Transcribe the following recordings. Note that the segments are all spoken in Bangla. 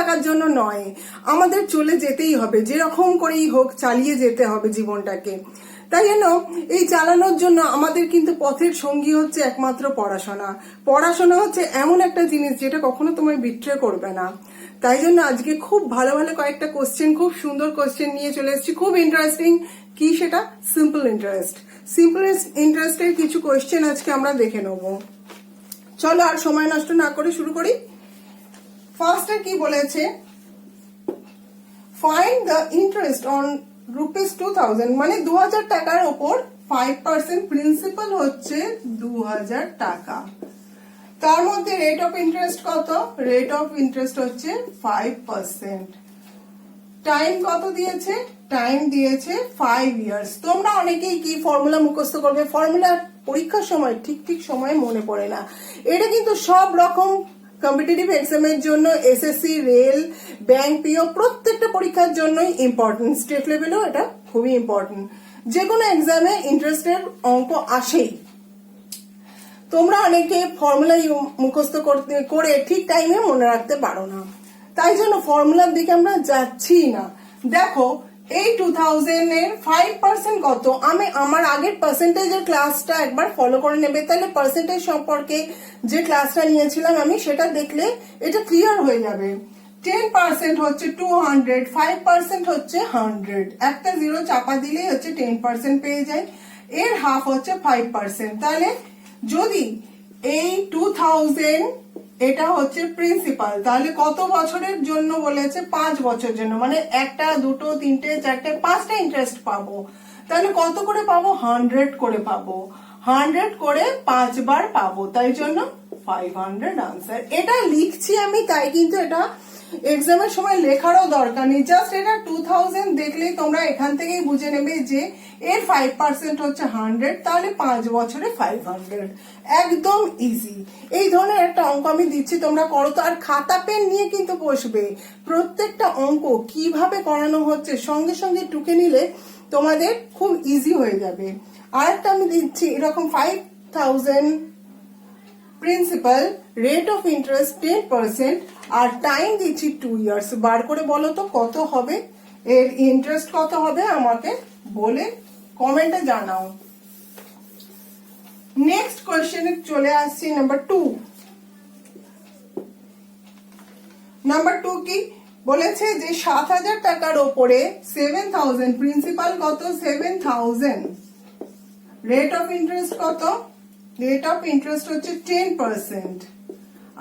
থাকার জন্য নয়, আমাদের চলে যেতেই হবে, যেরকম করেই হোক চালিয়ে যেতে হবে জীবনটাকে। তাই জন্য এই চালানোর জন্য আমাদের কিন্তু পথের সঙ্গী হচ্ছে একমাত্র পড়াশোনা। পড়াশোনা হচ্ছে এমন একটা জিনিস যেটা কখনো তোমায় বিট্রে করবে না। তাই জন্য আজকে খুব ভালো ভালো কয়েকটা কোশ্চেন, খুব সুন্দর কোশ্চেন নিয়ে চলে এসেছি, খুব ইন্টারেস্টিং। কি সেটা? Simple interest. সিম্পল ইন্টারেস্টের কিছু কোশ্চেন আজকে আমরা দেখে নেব। চলো আর সময় নষ্ট না করে শুরু করি। ফার্স্টে কি বলেছে, ফাইন্ড দ্য ইন্টারেস্ট অন ₹2000, মানে 2000 টাকার ওপর 5% প্রিন্সিপাল হচ্ছে 2000 টাকা। তার মধ্যে রেট অফ ইন্টারেস্ট কত? রেট অফ ইন্টারেস্ট হচ্ছে 5%। টাইম কত দিয়েছে? টাইম দিয়েছে 5 ইয়ার্স। তোমরা অনেকেই কি ফর্মুলা মুখস্থ করবে, ফর্মুলা পরীক্ষার সময় ঠিক সময় মনে পড়ে না। এটা কিন্তু সব রকম কম্পিটিটিভ এক্সামের জন্য, এসএসসি, রেল, ব্যাংক, পিও প্রত্যেকটা পরীক্ষার জন্যই ইম্পর্টেন্ট। স্টেট লেভেলেও এটা খুবই ইম্পর্টেন্ট। যে কোনো এক্সামে ইন্টারেস্টের অঙ্ক আসেই। তোমরা অনেকে ফর্মুলা মুখস্থ করে ঠিক টাইমে মনে রাখতে পারো না, তাই জন্য ফর্মুলার দিকে আমরা যাচ্ছি না। দেখো এই 2000 এর 5% কত? আমি আমার আগের পার্সেন্টেজের ক্লাসটা একবার ফলো করে নেবে, তাহলে পার্সেন্টেজ সম্পর্কে যে ক্লাসটা নিয়েছিলাম আমি, সেটা দেখলে এটা ক্লিয়ার হয়ে যাবে। 10% হচ্ছে 200, 5% হচ্ছে 100, একটা জিরো চাপা দিলেই হচ্ছে 10% পেয়ে যায়। এর হাফ হচ্ছে 5%। তাহলে যদি এই 2000 এটা হচ্ছে প্রিন্সিপাল, তাহলে কত বছরের জন্য বলেছে? 5 বছরের জন্য, মানে একটা, দুটো, তিনটে, চারটে, 5টা ইন্টারেস্ট পাবো। তাহলে কত করে পাবো? 100 করে পাবো। 100 করে 5 বার পাবো, তাই জন্য 500 আনসার। এটা লিখছি আমি, তাই কিন্তু এটা এক্সামের সময় লেখারও দরকার নেই। জাস্ট এটা 2000 দেখলেই তোমরা এখান থেকেই বুঝে নেবে যে এর 5% হচ্ছে 100, তাহলে 5 বছরে 500। একদম ইজি। এই ধরনের একটা অঙ্ক আমি দিচ্ছি, তোমরা করো তো। আর খাতা পেন নিয়ে কিন্তু বসবে, প্রত্যেকটা অঙ্ক কিভাবে করানো হচ্ছে সঙ্গে সঙ্গে টুকে নিলে তোমাদের খুব ইজি হয়ে যাবে। আর একটা আমি দিচ্ছি এরকম 5000 প্রিন্সিপাল, রেট অফ ইন্টারেস্ট 10%, আর টাইম দিচ্ছি 2 ইয়ার্স। বার করে বলো তো কত হবে, এর ইন্টারেস্ট কত হবে আমাকে বলে কমেন্টে জানাও। নেক্সট কোয়েশ্চেনে চলে আসছি নাম্বার 2। নাম্বার 2 কি বলেছে? যে 7000 টাকার ওপরে 7000 প্রিন্সিপাল কত? 7000। রেট অফ ইন্টারেস্ট কত? রেট অফ ইন্টারেস্ট হচ্ছে 10%,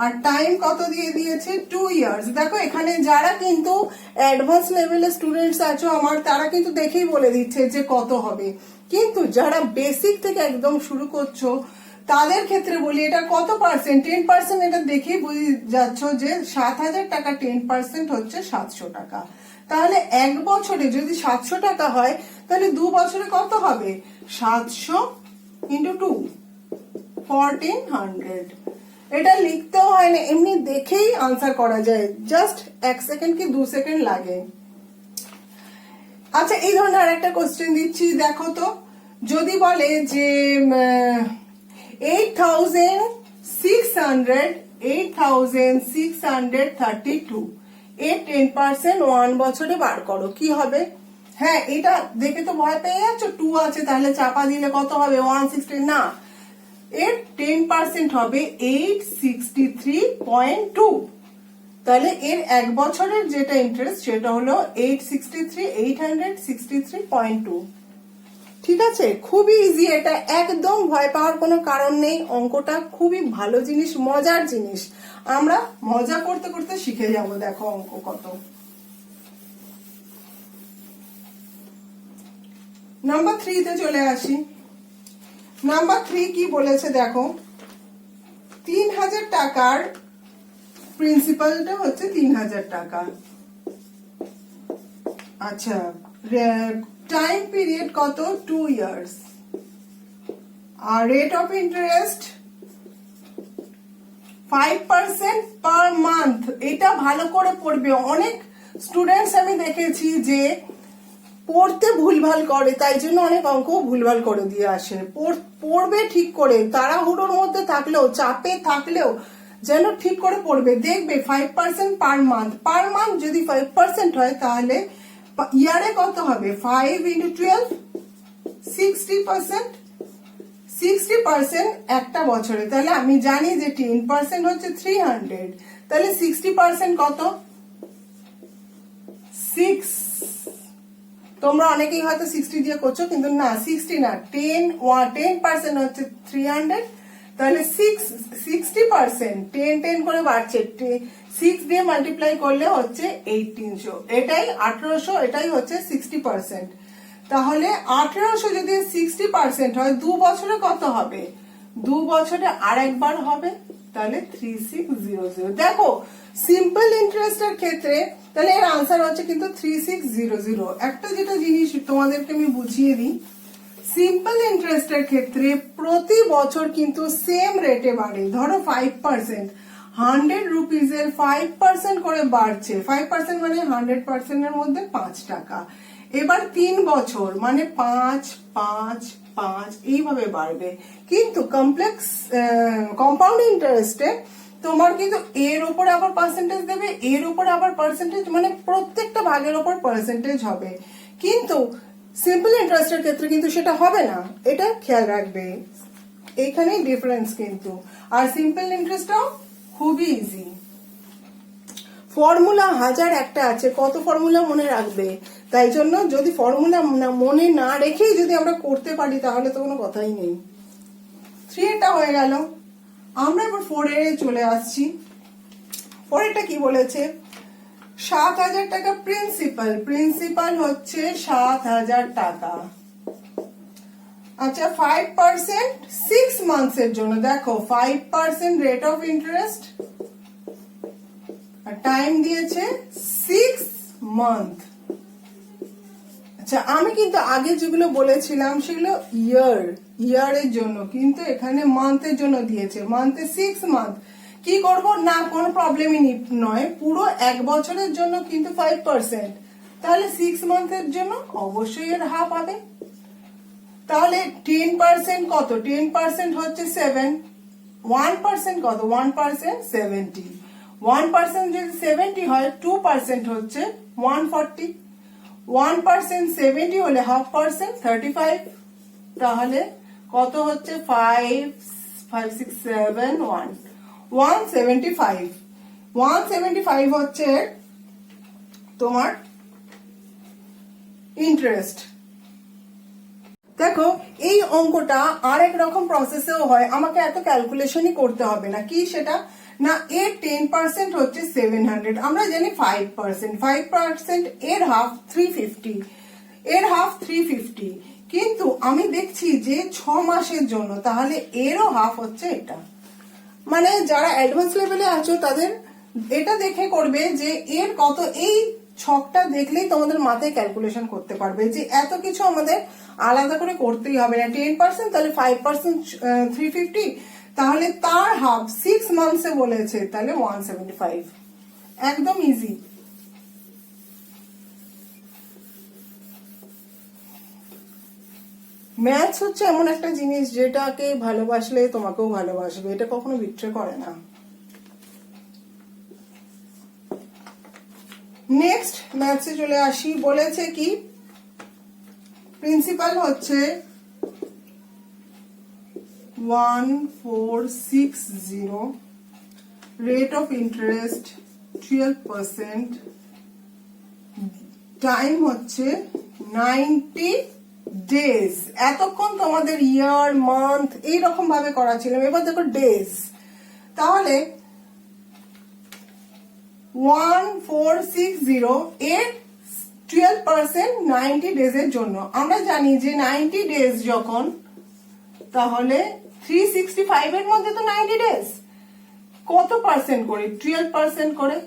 আর টাইম কত দিয়ে দিয়েছে? 2 ইয়ার্স। দেখো এখানে যারা কিন্তু অ্যাডভান্স লেভেলের স্টুডেন্টস আছো আমার, তারা কিন্তু দেখেই বলে দিচ্ছে যে কত হবে। কিন্তু যারা বেসিক থেকে একদম শুরু করছো তাদের ক্ষেত্রে বলি এটা কত পার্সেন্ট? 10%। এটা দেখেই বুঝে যাচ্ছ যে 7000 টাকা 10% হচ্ছে 700 টাকা। তাহলে এক বছরে যদি 700 টাকা হয়, তাহলে 2 বছরে কত হবে? 700 ইন্টু 2, 1400। এটা লিখতেও হয় না, এমনি দেখেই আনসার করা যায়, জাস্ট 1 সেকেন্ড কি 2 সেকেন্ড লাগে। আচ্ছা, এই ধরনের আরেকটা কোশ্চেন দিচ্ছি, দেখো তো। যদি বলে যে 8632 এর 10% 1 বছরে বার করো, কি হবে? হ্যাঁ, এটা দেখে তো ভয় পেয়ে যাচ্ছ, 2 আছে, তাহলে চাপা দিলে কত হবে? 160 না, এর 10% হবে 863.2। তাহলে এর এক বছরের যেটা ইন্টারেস্ট সেটা হলো 863.2। ঠিক আছে, খুবই ইজি এটা, একদম ভয় পাওয়ার কোনো কারণ নেই। অঙ্কটা খুবই ভালো জিনিস, মজার জিনিস, আমরা মজা করতে করতে শিখে যাব। দেখো অঙ্ক কত। নাম্বার 3 তে চলে আসি। নাম্বার 3 কি বলেছে দেখো, 3000 টাকার প্রিন্সিপালটা হচ্ছে 3000 টাকা। আচ্ছা, টাইম পিরিয়ড কত? 2 ইয়ার্স, আর rate of interest 5% per month. এটা ভালো করে পড়বে। অনেক স্টুডেন্টস আমি দেখেছি যে পড়তে ভুলভাল করে, তাই জন্য অনেক অঙ্ক ভুলভাল করে দিয়ে আসে। পড়বে ঠিক করে, তাড়াহুড়োর মধ্যে থাকলেও, চাপে থাকলেও যেন ঠিক করে পড়বে, দেখবে 5% পার মান্থ যদি 5% হয় তাহলে ইয়ারে কত হবে, 5 into 12 60%, 60% একটা বছরে। তাহলে আমি জানি যে 10% হচ্ছে 300, তাহলে 60% কত, 6। তোমরা অনেকেই হয়তো 60 দিয়ে করছো, কিন্তু না 60 না, 10% হচ্ছে 300, তাহলে 60%, 10 করে বাড়ছে, 6 দিয়ে মাল্টিপ্লাই করলে হচ্ছে 1800, এটাই 1800, এটাই হচ্ছে 60%। তাহলে 1800 যদি 60% হয় 2 বছরে কত হবে, 2 বছরে আরেকবার হবে, তাহলে 3600। দেখো সিম্পল ইন্টারেস্টের ক্ষেত্রে তাহলে এর আনসার হচ্ছে কিন্তু 3600। একটা যেটা জিনিস তোমাদেরকে আমি বুঝিয়ে দিই, সিম্পল ইন্টারেস্টের ক্ষেত্রে প্রতি বছর কিন্তু সেম রেটে বাড়ে। ধরো 5%, 100 রুপিজের 5% করে বাড়ছে, 5% মানে 100% এর মধ্যে 5 টাকা। এবার 3 বছর মানে 5 5 5 এইভাবে বাড়বে। কিন্তু কমপ্লেক্স কম্পাউন্ড ইন্টারেস্টে তোমার কিন্তু এর উপরে আবার পার্সেন্টেজ দেবে, এর উপরে আবার পার্সেন্টেজ, মানে প্রত্যেকটা ভাগের উপর পার্সেন্টেজ হবে। কিন্তু সিম্পল ইন্টারেস্টের ক্ষেত্রে কিন্তু সেটা হবে না, এটা খেয়াল রাখবে, এইখানেই ডিফারেন্স কিন্তু। আর সিম্পল ইন্টারেস্টটাও খুবই ইজি। ফর্মুলা 1000 একটা আছে, কত ফর্মুলা মনে রাখবে? তাই জন্য যদি ফর্মুলা মনে না রেখেই যদি আমরা করতে পারি তাহলে তো কোনো কথাই নেই। 3 এটা হয়ে গেল। আমরা এবার 4 এ চলে আসছি। 4 এটা কি বলেছে, 7000 টাকা প্রিন্সিপাল হচ্ছে 7000 টাকা। আচ্ছা 5% 6 মান্থস এর জন্য, দেখো 5% রেট অফ ইন্টারেস্ট, আর টাইম দিয়েছে 6 মান্থ। আচ্ছা আমি কিন্তু আগে যেগুলো বলেছিলাম সেগুলো ইয়ারের জন্য, কিন্তু এখানে মান্থের জন্য দিয়েছে, মান্থে 6 মান্থ। কি করব না, কোনো প্রবলেমই নয়, পুরো 1 বছরের জন্য কিন্তু 5%, তাহলে 6 মান্থের জন্য অবশ্যই এর হাফ হবে। তাহলে 10% কত, 10% হচ্ছে 7, 1% কত, 1% 70, 1% যদি 70 হয় 2% হচ্ছে 140, 1% 70 হলে হাফ পার্সেন্ট 35, তাহলে কত হচ্ছে 5 5 6 7 1 175, 175 হচ্ছে তোমার ইন্টারেস্ট। দেখো এই অঙ্কটা আরেক রকম প্রসেসেও হয়, আমাকে এত ক্যালকুলেশনই করতে হবে না। কি সেটা না, এর 10% হচ্ছে 700, আমরা জানি 5% এর হাফ 350, এর হাফ 350, কিন্তু আমি দেখছি যে 6 মাসের জন্য, তাহলে এরও হাফ হচ্ছে এটা। মানে যারা অ্যাডভান্স লেভেলে আছো তাদের এটা দেখে করবে যে এর কত, এই ছকটা দেখলেই তোমাদের মাথায় ক্যালকুলেশন করতে পারবে যে এত কিছু আমাদের আলাদা করে করতেই হবে না। 10% তাহলে 5% 350, তাহলে তার হাফ 6 মান্থসে বলেছে, তাহলে 175, একদম ইজি। ম্যাথস হচ্ছে এমন একটা জিনিস যেটাকে ভালোবাসলে তোমাকেও ভালোবাসবে, এটা কখনো বিট্রে করে না। নেক্সট ম্যাথসে চলে আসি, বলেছে কি প্রিন্সিপাল হচ্ছে 1460, রেট অফ ইন্টারেস্ট 12%, টাইম হচ্ছে 90 ডেজ। এতক্ষণ তোমাদের ইয়ার মান্থ এইরকম ভাবে করা ছিল, এবার দেখো ডেজ। তাহলে 1460 এর 12% 90 ডেজের জন্য। আমরা জানি যে 90 ডেজ যখন, তাহলে 365 এর মধ্যে তো 90 ডেজ, কত পার্সেন্ট করে, 12% করে,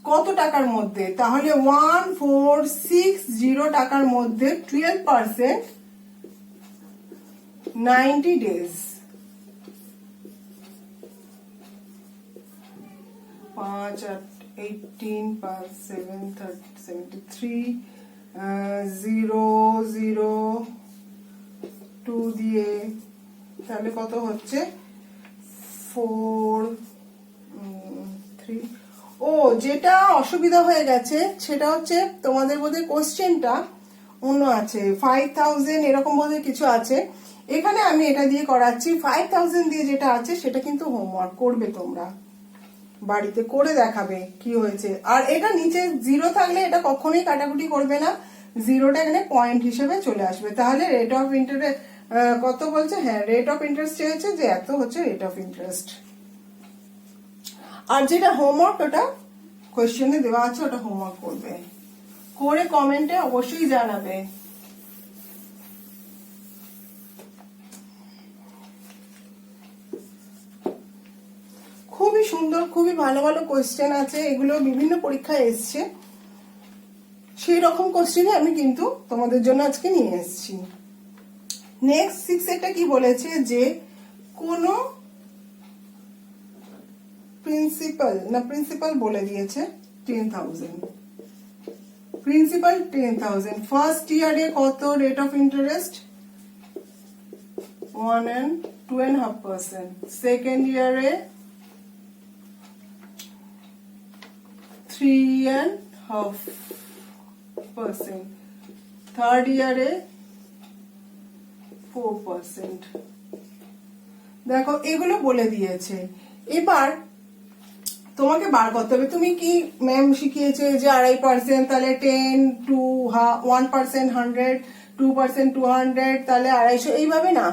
কত টাকার মধ্যে, তাহলে 1460 টাকার মধ্যে 12% 90 ডেজ, 5 18 5 7 73 0 0 2 দিয়ে, তাহলে কত হচ্ছে 4 3 ও যেটা অসুবিধা হয়ে গেছে সেটা হচ্ছে তোমাদের বোধহয় কোশ্চেনটা অন্য আছে 5000 এরকম বোধহয় কিছু আছে এখানে আমি এটা দিয়ে করাচ্ছি 5000 দিয়ে যেটা আছে সেটা কিন্তু হোমওয়ার্ক করবে তোমরা বাড়িতে করে দেখাবে কি হয়েছে আর এটা নিচে জিরো থাকলে এটা কখনোই কাটাকুটি করবে না জিরোটা এখানে পয়েন্ট হিসেবে চলে আসবে তাহলে রেট অফ ইন্টারেস্ট কত বলছে হ্যাঁ রেট অফ ইন্টারেস্ট চেয়েছে যে এত হচ্ছে রেট অফ ইন্টারেস্ট আর যেটা হোমওয়ার্ক ওটা কোয়েশ্চেনে দেওয়া আছে ওটা হোমওয়ার্ক করবে করে কমেন্টে অবশ্যই জানাবে খুবই সুন্দর খুবই ভালো ভালো কোয়েশ্চেন আছে এগুলো বিভিন্ন পরীক্ষায় এসছে সেই রকম কোয়েশ্চেন আমি কিন্তু তোমাদের জন্য আজকে নিয়ে এসেছি নেক্সট 6 এটা কি বলেছে যে কোন প্রিন্সিপাল বলে দিয়েছে 10000 প্রিন্সিপাল 10000 ফার্স্ট ইয়ারে কত rate of interest 1 and 2.5% second ইয়ারে 3.5% থার্ড ইয়ারে 4% দেখো এগুলো বলে দিয়েছে এবার তোমাকে বার করতে হবে তুমি কি ম্যাম শিখিয়েছে যে 2.5% তাহলে 10 টু 1% 100 2% 200 তাহলে 250 এইভাবে না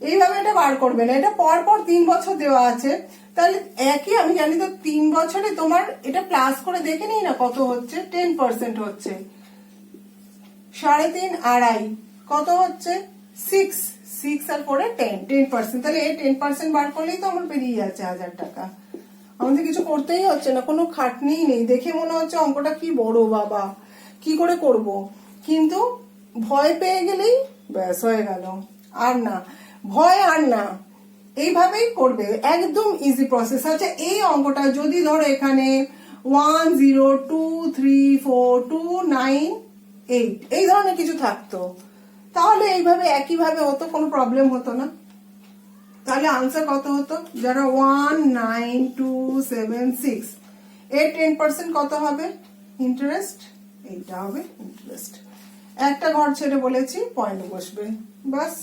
এইভাবে এটা বার করবে না এটা পর পর 3 বছর দেওয়া আছে তাহলে একই আমি জানি তো 3 বছরে তোমার এটা প্লাস করে দেখে নিই না কত হচ্ছে 10% হচ্ছে 3.5 2.5 কত হচ্ছে 6 আর 4 10% তাহলে এই 10% বার করলেই তো আমার বেরিয়ে যাচ্ছে 1000 টাকা আমাদের কিছু করতেই হচ্ছে না কোনো খাটনিই নেই দেখে মনে হচ্ছে অঙ্কটা কি বড় বাবা কি করে করব কিন্তু ভয় পেয়ে গেলেই ব্যাস হয়ে গেল আর না ভয় আর না এইভাবেই করবে একদম ইজি প্রসেস আছে এই অঙ্কটা যদি ধরো এখানে 1 0 2 3 4 2 9 8 এই ধরনের কিছু থাকতো তাহলে এইভাবে একইভাবে হতো কোনো প্রবলেম হতো না তাহলে আনসার কত হতো যারা 1 9 2 7 6 এর 10% কত হবে ইন্টারেস্ট এইটা হবে ইন্টারেস্ট একটা ঘর ছেড়ে বলেছি পয়েন্ট বসবে বাস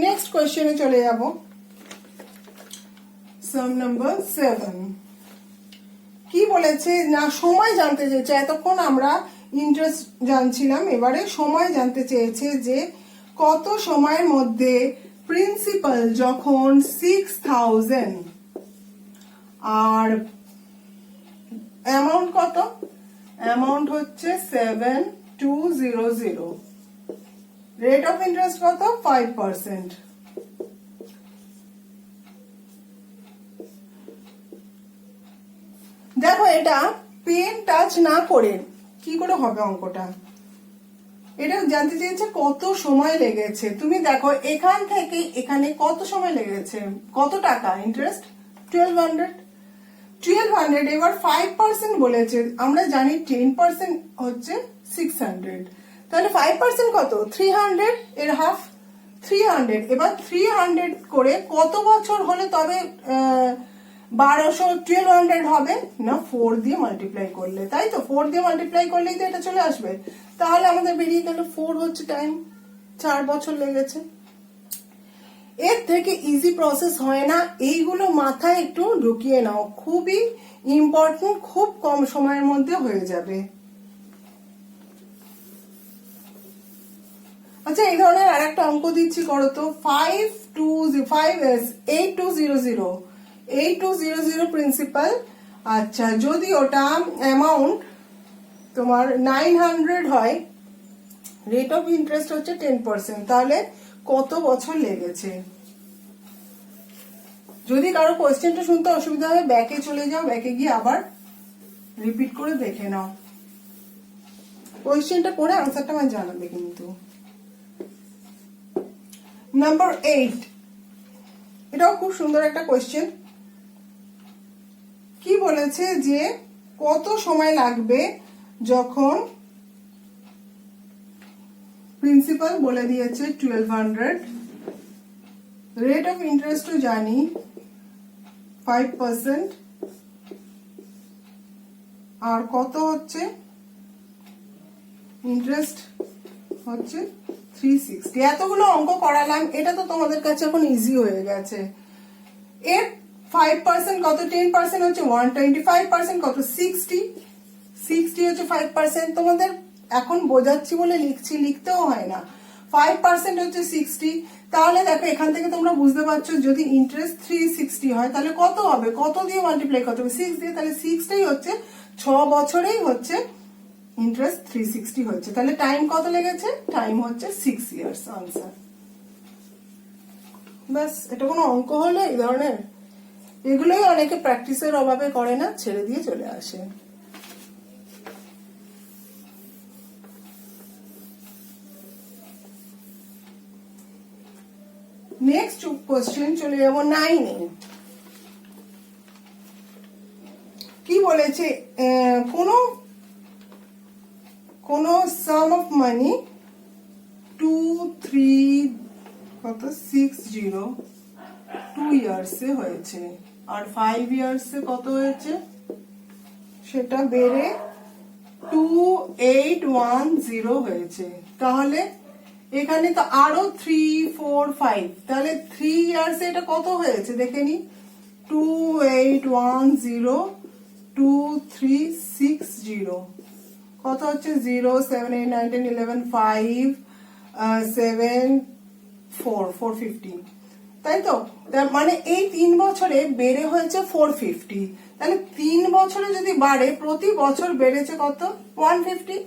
নেক্সট কোয়েশ্চেনে চলে যাব সাম নাম্বার 7 কি বলেছে না সময় জানতে চেয়েছে এতক্ষণ আমরা ইন্টারেস্ট জানছিলাম এবারে সময় জানতে চেয়েছে যে কত সময়ের মধ্যে প্রিন্সিপাল যখন 6000 আর অ্যামাউন্ট কত অ্যামাউন্ট হচ্ছে 7200 রেট অফ ইন্টারেস্ট কত 5% দেখো এটা পেন টাচ না করে কি করে হবে অঙ্কটা এটা জানতে চেয়েছে কত সময় লেগেছে তুমি দেখো এখান থেকে এখানে কত সময় লেগেছে কত টাকা ইন্টারেস্ট 1200 এবার 5% বলেছে আমরা জানি 10% হচ্ছে 600 তাহলে 5% কত 300 এর হাফ 300 এবার 300 করে কত বছর হলে তবে 1200 হবে না 4 দিয়ে মাল্টিপ্লাই করলে তাই তো 4 দিয়ে মাল্টিপ্লাই করলেই তো এটা চলে আসবে তাহলে আমাদের বেরিয়ে গেল 4 হচ্ছে টাইম 4 বছর লেগেছে এর থেকে ইজি প্রসেস হয় না এইগুলো মাথায় একটু ঢুকিয়ে নাও খুবই ইম্পর্টেন্ট খুব কম সময়ের মধ্যে হয়ে যাবে আচ্ছা এই ধরনের আরেকটা অঙ্ক দিচ্ছি করো তো 8200 প্রিন্সিপাল আচ্ছা যদি ওটা অ্যামাউন্ট তোমার 900 হয় রেট অফ ইন্টারেস্ট হচ্ছে 10% তাহলে কত বছর লেগেছে যদি কারো কোয়েশ্চেনটা শুনতে অসুবিধা হয় ব্যাকে চলে যাও ব্যাকে গিয়ে আবার রিপিট করে দেখে নাও কোয়েশ্চেনটা পড়ে আনসারটা আমায় জানাবে কিন্তু নাম্বার 8 এটাও খুব সুন্দর একটা কোয়েশ্চেন কি বলেছে যে কত সময় লাগবে যখন প্রিন্সিপাল বলে দিয়েছে 1200, রেট অফ ইন্টারেস্টও জানি 5%, আর কত হচ্ছে ইন্টারেস্ট হচ্ছে 360। এতগুলো অঙ্ক করালাম, এটা তো তোমাদের কাছে এখন ইজি হয়ে গেছে। এর 5% কত, 10% হচ্ছে 125%, কত 60 হচ্ছে 5%। তোমাদের এখন বোঝাচ্ছি বলে লিখছি, লিখতেও হয় না। 5% হচ্ছে 60। তাহলে দেখো এখান থেকে তোমরা বুঝতে পারছো যদি ইন্টারেস্ট 360 হয় তাহলে কত হবে, কত দিয়ে মাল্টিপ্লাই করতে হবে, 6 দিয়ে। তাহলে 6টাই হচ্ছে 6 বছরেই হচ্ছে ইন্টারেস্ট 360 হচ্ছে। তাহলে টাইম কত লেগেছে, টাইম হচ্ছে 6 ইয়ার্স। আনসার। ব্যাস, এটা কোনো অঙ্ক হলো এই ধরনের? এগুলোই অনেকে প্র্যাকটিসের অভাবে করে না, ছেড়ে দিয়ে চলে আসে। নেক্সট কোশ্চেন চলে যাব 9-এ। কি বলেছে, কোন সাম অফ মানি 2 ইয়ার্সে হয়েছে, আর 5 ইয়ার্সে কত হয়েছে সেটা বেড়ে 2810 হয়েছে। তাহলে এখানে তো আরো 3, 4, 5, তাহলে 3 ইয়ার্সে এটা কত হয়েছে দেখে নি। 2810, 2360, কত হচ্ছে 0, 7, 8, 9, 10, 11, 5, 7, 4, 450, তাই তো? তার মানে এই 3 বছরে বেড়ে হয়েছে 450। তাহলে 3 বছরে যদি বাড়ে, প্রতি বছর বেড়েছে কত, 150।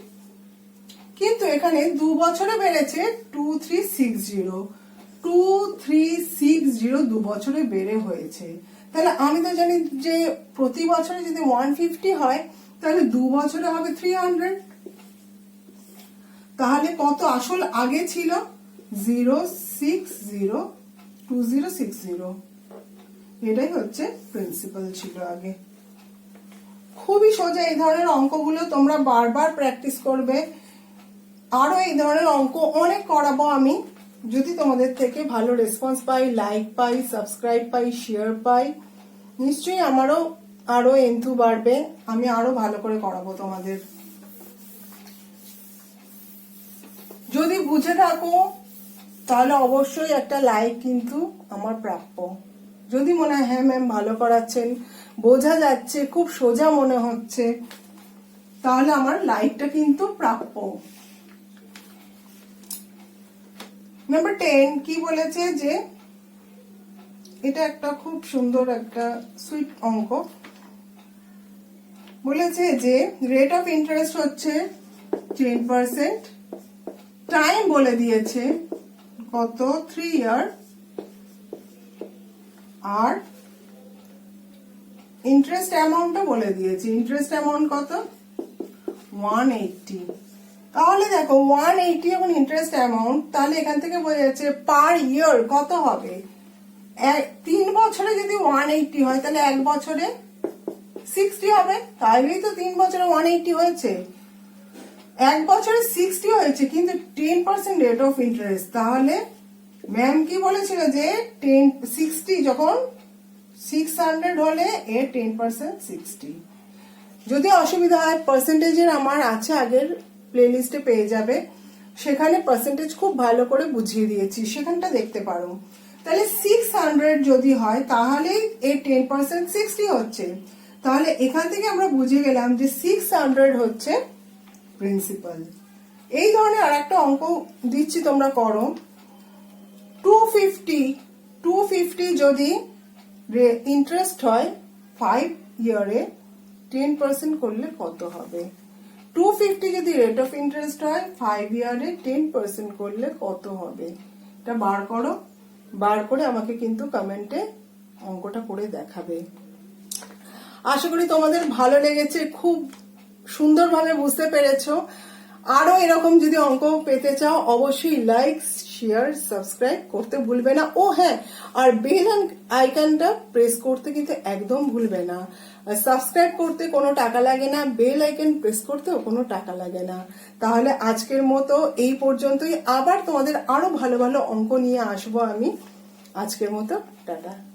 কিন্তু এখানে 2 বছরে বেড়েছে 2360 2 বছরে বেড়ে হয়েছে। তাহলে আমি তো জানি যে প্রতি বছরে যদি 150 হয় তাহলে 2 বছরে হবে 300। তাহলে কত আসল আগে ছিল 2060, এটাই হচ্ছে প্রিন্সিপাল ছিল আগে। খুবই সোজা এই ধরনের অঙ্কগুলো তোমরা বারবার প্র্যাকটিস করবে। আরো এই ধরনের অঙ্ক অনেক করাবো আমি, যদি তোমাদের থেকে ভালো রেসপন্স পাই, লাইক পাই, সাবস্ক্রাইব পাই, শেয়ার পাই, নিশ্চয়ই আমারও আরো এন্থু বাড়বে, আমি আরো ভালো করে করাবো তোমাদের। যদি বুঝে থাকো তাহলে অবশ্যই একটা লাইক কিন্তু আমার প্রাপ্য। যদি মনে হয় হ্যাঁ ম্যাম ভালো করাচ্ছেন, বোঝা যাচ্ছে, খুব সোজা মনে হচ্ছে, তাহলে আমার লাইকটা কিন্তু প্রাপ্য। নাম্বার 10 কি বলেছে যে এটা একটা খুব সুন্দর একটা সুইট অঙ্ক। বলেছে যে রেট অফ ইন্টারেস্ট হচ্ছে 10%, টাইম বলে দিয়েছে কত 3 ইয়ার, আর ইন্টারেস্ট অ্যামাউন্টও বলে দিয়েছে। ইন্টারেস্ট অ্যামাউন্ট কত 180। তাহলে দেখো 180 এখন ইন্টারেস্ট অ্যামাউন্ট, তাহলে এখান থেকে বোঝা যাচ্ছে পার ইয়ার কত হবে। 3 বছরে যদি 180 হয় তাহলে 1 বছরে 60 হবে। তাহলেই তো 3 বছরে 180 হয়েছে, 1 বছরে 60 হয়েছে, কিন্তু 10% রেট অফ ইন্টারেস্ট। তাহলে ম্যাম কি বলেছিল যে 60 যখন 600 হলে এর 10% 60। যদি অসুবিধা হয় পার্সেন্টেজের আমার আছে, আগের প্লেলিস্টে পেয়ে যাবে, সেখানে পার্সেন্টেজ খুব ভালো করে বুঝিয়ে দিয়েছি, সেখানটা দেখতে পারো। তাহলে 600 যদি হয় তাহলে এর 10% 60 হচ্ছে। তাহলে এখান থেকে আমরা বুঝে গেলাম যে 600 হচ্ছে প্রিন্সিপাল। এই ধরনের আর একটা অঙ্ক দিচ্ছি, তোমরা করো। 250 যদি ইন্টারেস্ট হয় 5 ইয়ারে, 10% করলে কত হবে। 250 যদি রেট অফ ইন্টারেস্ট হয় 5 ইয়ারে, 10% করলে কত হবে। এটা বার করো, বার করে আমাকে কিন্তু কমেন্টে অঙ্কটা করে দেখাবে। আশা করি তোমাদের ভালো লেগেছে, খুব সুন্দরভাবে বুঝতে পেরেছো। আরো এরকম যদি অঙ্ক পেতে চাও অবশ্যই লাইক শেয়ার সাবস্ক্রাইব করতে ভুলবে না। ও হ্যাঁ, আর বেল আইকনটা প্রেস করতে কিন্তু একদম ভুলবে না। সাবস্ক্রাইব করতে কোনো টাকা লাগে না, বেল আইকন প্রেস করতেও কোনো টাকা লাগে না। তাহলে আজকের মতো এই পর্যন্তই, আবার তোমাদের আরো ভালো ভালো অঙ্ক নিয়ে আসবো আমি। আজকের মতো টাটা।